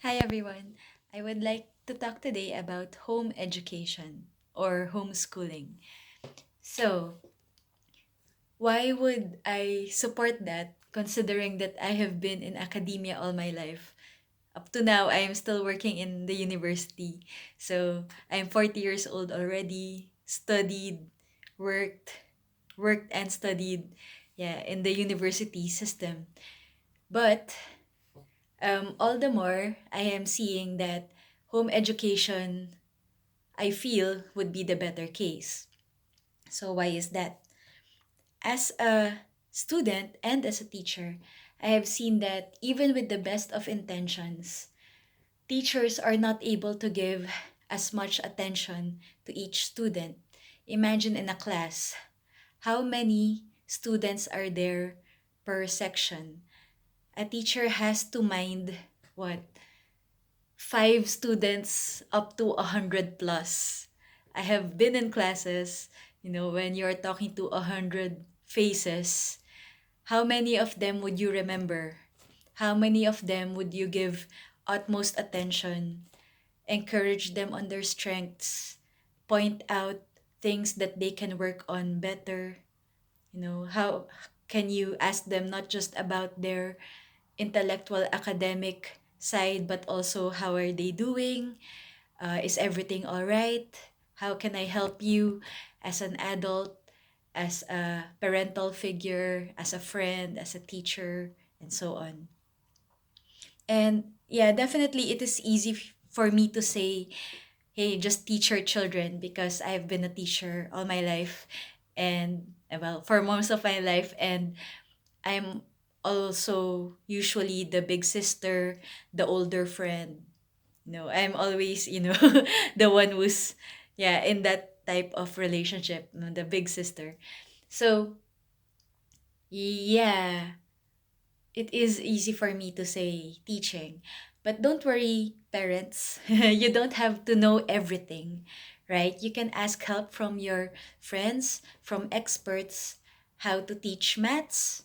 Hi everyone. I would like to talk today about home education or homeschooling. So, why would I support that considering that I have been in academia all my life? Up to now, I am still working in the university. So, I'm 40 years old already, studied, worked, worked and studied in the university system. But all the more, I am seeing that home education, I feel, would be the better case. So, why is that? As a student and as a teacher, I have seen that even with the best of intentions, teachers are not able to give as much attention to each student. Imagine in a class, how many students are there per section? A teacher has to mind what 5 students up to 100 plus. I have been in classes, when you're talking to 100 faces, how many of them would you remember? How many of them would you give utmost attention, encourage them on their strengths, point out things that they can work on better? How can you ask them not just about their intellectual academic side, but also how are they doing? Is everything all right? How can I help you as an adult, as a parental figure, as a friend, as a teacher, and so on? And yeah, definitely it is easy for me to say, hey, just teach your children because I've been a teacher all my life and well, for most of my life. And I'm also usually the big sister, the older friend. I'm always, the one who's, in that type of relationship, the big sister. So, yeah, it is easy for me to say teaching. But don't worry, parents. You don't have to know everything, right? You can ask help from your friends, from experts, how to teach maths,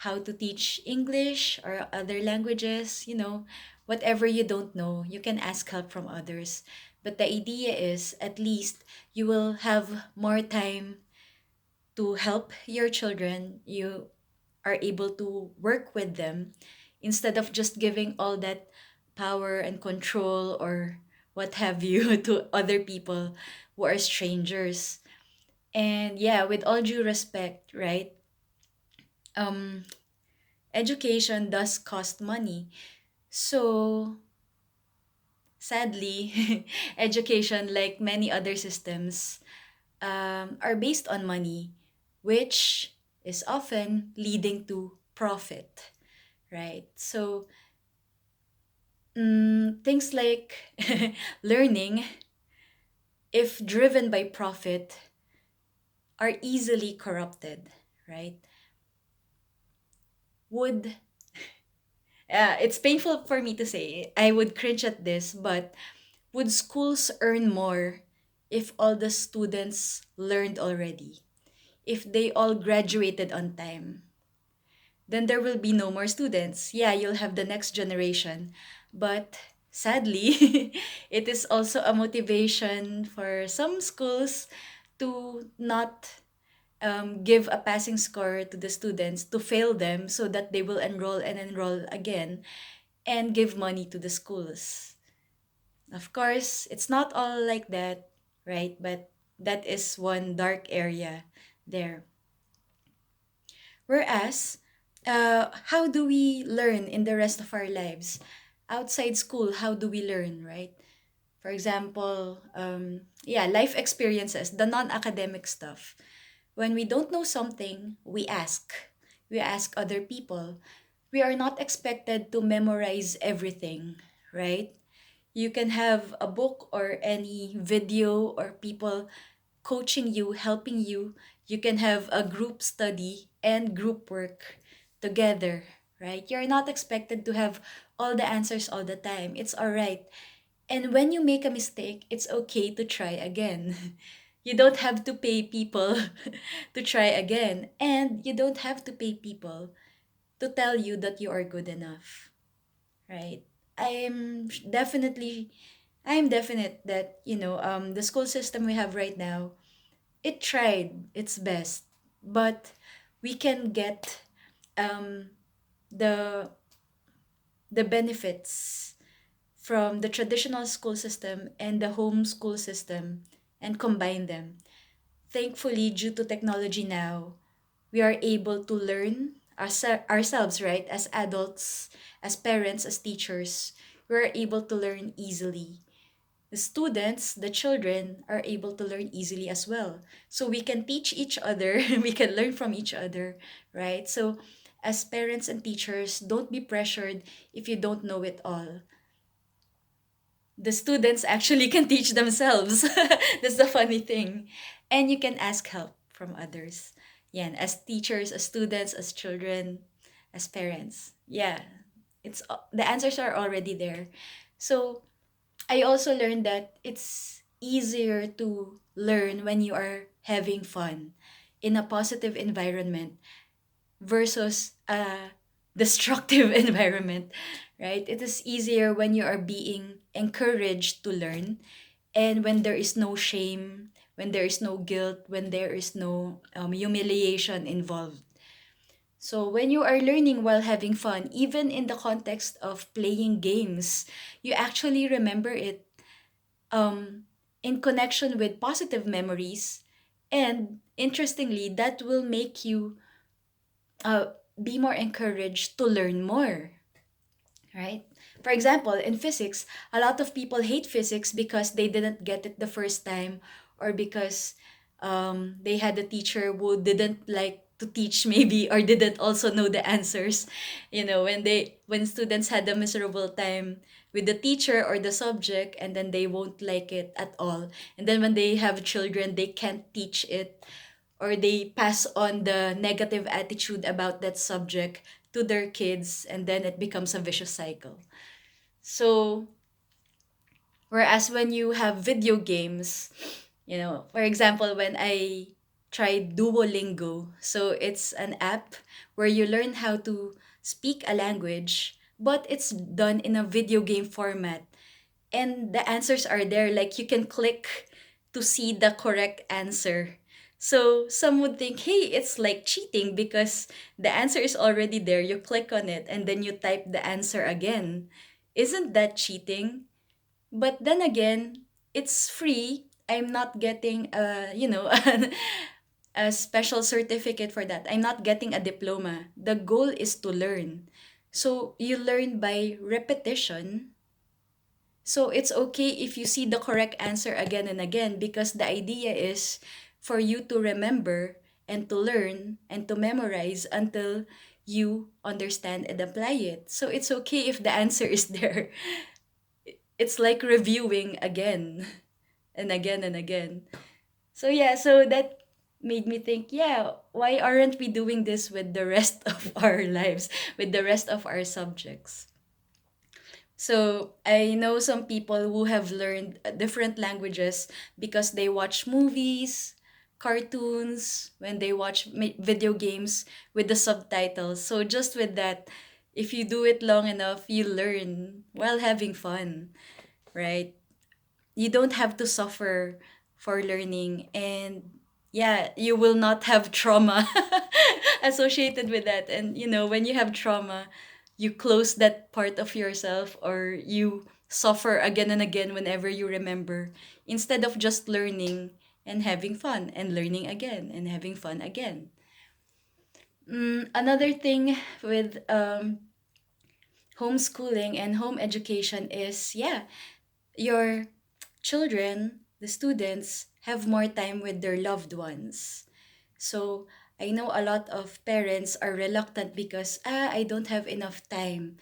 how to teach English or other languages, whatever you don't know, you can ask help from others. But the idea is at least you will have more time to help your children. You are able to work with them instead of just giving all that power and control or what have you to other people who are strangers. And yeah, with all due respect, right? Um Education does cost money. So, sadly, education, like many other systems, are based on money, which is often leading to profit, right? So, things like learning, if driven by profit, are easily corrupted, right? Would it's painful for me to say. I would cringe at this, but would schools earn more if all the students learned already? If they all graduated on time? Then there will be no more students. Yeah, you'll have the next generation. But sadly, it is also a motivation for some schools to not give a passing score to the students, to fail them so that they will enroll and enroll again and give money to the schools. Of course, it's not all like that, right? But that is one dark area there. Whereas, how do we learn in the rest of our lives? Outside school, how do we learn, right? For example, life experiences, the non academic stuff. When we don't know something, we ask. We ask other people. We are not expected to memorize everything, right? You can have a book or any video or people coaching you, helping you. You can have a group study and group work together, right? You're not expected to have all the answers all the time. It's all right. And when you make a mistake, it's okay to try again. You don't have to pay people to try again. And you don't have to pay people to tell you that you are good enough, right? I'm definitely I'm definite that, the school system we have right now, it tried its best, but we can get um the the benefits from the traditional school system and the homeschool system and combine them. Thankfully, due to technology now, we are able to learn ourselves, right? As adults, as parents, as teachers, we're able to learn easily. The students, the children, are able to learn easily as well. So we can teach each other, we can learn from each other, right? So as parents and teachers, don't be pressured if you don't know it all. The students actually can teach themselves. That's the funny thing. And you can ask help from others. Yeah, as teachers, as students, as children, as parents. Yeah, the answers are already there. So I also learned that it's easier to learn when you are having fun in a positive environment versus a destructive environment, right? It is easier when you are being encouraged to learn and when there is no shame, when there is no guilt, when there is no humiliation involved. So when you are learning while having fun, even in the context of playing games, you actually remember it um, in connection with positive memories. And interestingly, that will make you uh, be more encouraged to learn more, right? For example, in physics, a lot of people hate physics because they didn't get it the first time or because they had a teacher who didn't like to teach maybe or didn't also know the answers. When students had a miserable time with the teacher or the subject and then they won't like it at all. And then when they have children, they can't teach it or they pass on the negative attitude about that subject to their kids and then it becomes a vicious cycle. So, whereas when you have video games, for example, when I tried Duolingo, so it's an app where you learn how to speak a language, but it's done in a video game format and the answers are there. Like you can click to see the correct answer. So some would think, hey, it's like cheating because the answer is already there. You click on it and then you type the answer again. Isn't that cheating? But then again, it's free. I'm not getting a special certificate for that. I'm not getting a diploma. The goal is to learn. So you learn by repetition, so it's okay if you see the correct answer again and again because the idea is for you to remember and to learn and to memorize until you understand and apply it. So it's okay if the answer is there. It's like reviewing again and again and again. So yeah, so that made me think, yeah, why aren't we doing this with the rest of our lives, with the rest of our subjects? So I know some people who have learned different languages because they watch movies, cartoons, when they watch video games with the subtitles. So just with that, if you do it long enough, you learn while having fun, right? You don't have to suffer for learning and yeah, you will not have trauma associated with that. And when you have trauma, you close that part of yourself or you suffer again and again whenever you remember instead of just learning and having fun and learning again and having fun again. Another thing with homeschooling and home education is, yeah, your children, the students, have more time with their loved ones. So I know a lot of parents are reluctant because I don't have enough time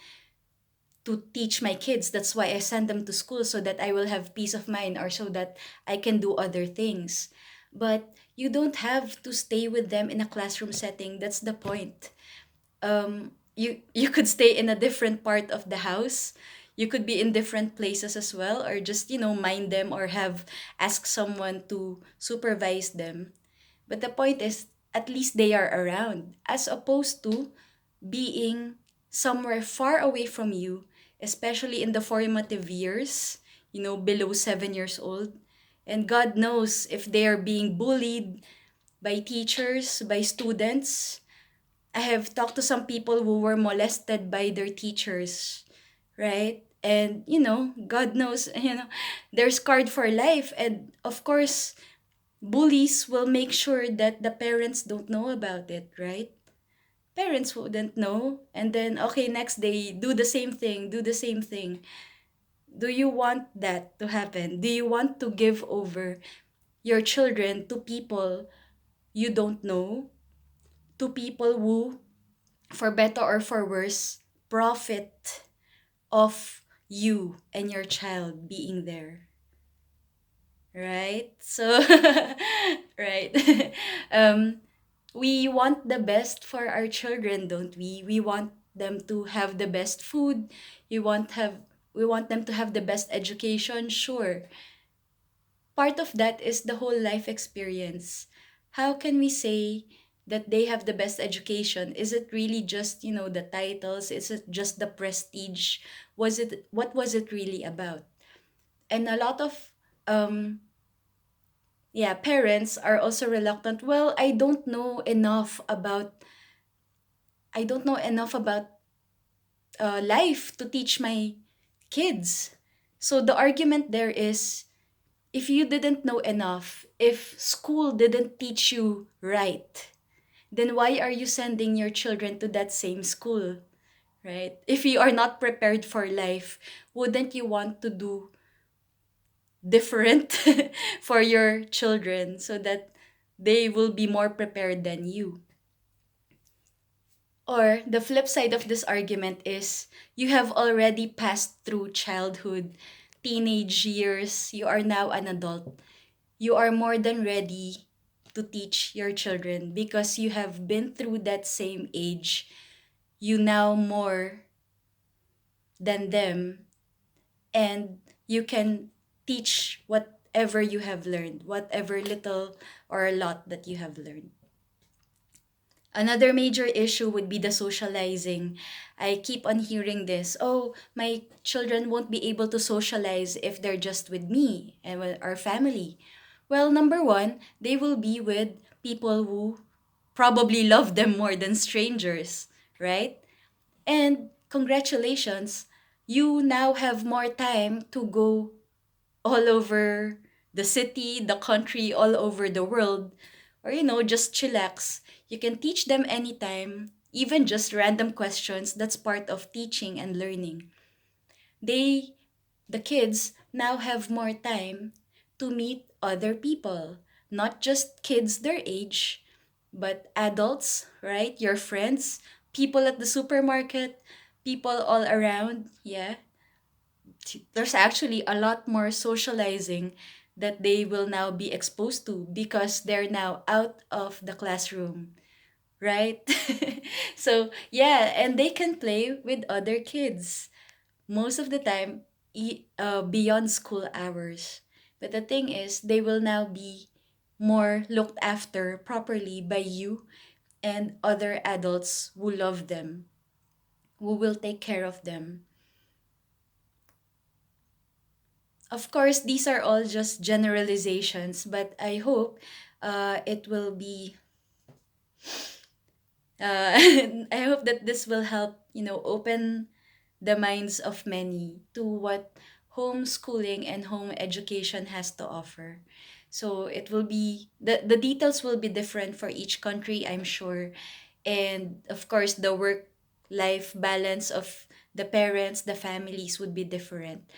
to teach my kids. That's why I send them to school so that I will have peace of mind or so that I can do other things. But you don't have to stay with them in a classroom setting. That's the point. You could stay in a different part of the house. You could be in different places as well or just mind them or have ask someone to supervise them. But the point is at least they are around as opposed to being somewhere far away from you especially in the formative years, below 7 years old. And God knows if they are being bullied by teachers, by students. I have talked to some people who were molested by their teachers, right? And, God knows, they're scarred for life. And of course, bullies will make sure that the parents don't know about it, right? Parents wouldn't know. And then, okay, next day, do the same thing, do the same thing. Do you want that to happen? Do you want to give over your children to people you don't know? To people who, for better or for worse, profit of you and your child being there, right? So, right. um, we want the best for our children, don't we? We want them to have the best food. We want them to have the best education, sure. Part of that is the whole life experience. How can we say that they have the best education? Is it really just, the titles? Is it just the prestige? What was it really about? And a lot of um yeah, parents are also reluctant. Well, I don't know enough about life to teach my kids. So the argument there is, if you didn't know enough, if school didn't teach you right, then why are you sending your children to that same school, right? If you are not prepared for life, wouldn't you want to do different for your children so that they will be more prepared than you? Or the flip side of this argument is, you have already passed through childhood, teenage years, you are now an adult. You are more than ready to teach your children because you have been through that same age. You know more than them, and you can teach whatever you have learned, whatever little or a lot that you have learned. Another major issue would be the socializing. I keep on hearing this. Oh, my children won't be able to socialize if they're just with me and with our family. Well, number one, they will be with people who probably love them more than strangers, right? And congratulations, you now have more time to go all over the city, the country, all over the world, or just chillax. You can teach them anytime, even just random questions. That's part of teaching and learning. They, the kids, now have more time to meet other people, not just kids their age, but adults, right? Your friends, people at the supermarket, people all around. Yeah, there's actually a lot more socializing that they will now be exposed to because they're now out of the classroom, right? So, yeah, and they can play with other kids most of the time beyond school hours. But the thing is, they will now be more looked after properly by you and other adults who love them, who will take care of them. Of course, these are all just generalizations, but I hope it will be, I hope that this will help, open the minds of many to what homeschooling and home education has to offer. So it will be, the details will be different for each country, I'm sure. And of course, the work life balance of the parents, the families would be different.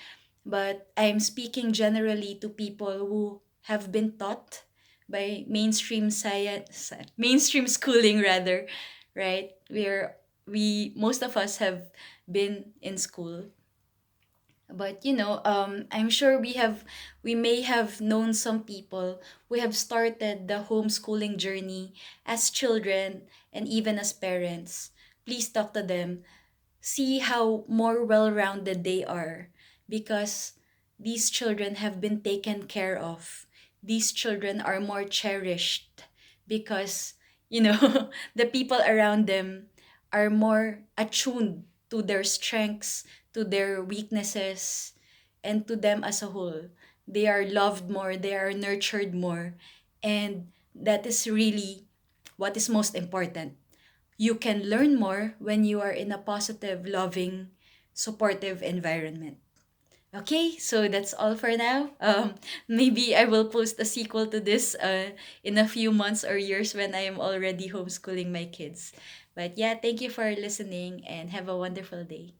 But I'm speaking generally to people who have been taught by mainstream science, mainstream schooling rather, right? We most of us have been in school. But I'm sure we may have known some people who have started the homeschooling journey as children and even as parents. Please talk to them, see how more well-rounded they are, because these children have been taken care of. These children are more cherished because, the people around them are more attuned to their strengths, to their weaknesses, and to them as a whole. They are loved more, they are nurtured more, and that is really what is most important. You can learn more when you are in a positive, loving, supportive environment. Okay, so that's all for now. Maybe I will post a sequel to this in a few months or years when I am already homeschooling my kids. But yeah, thank you for listening and have a wonderful day.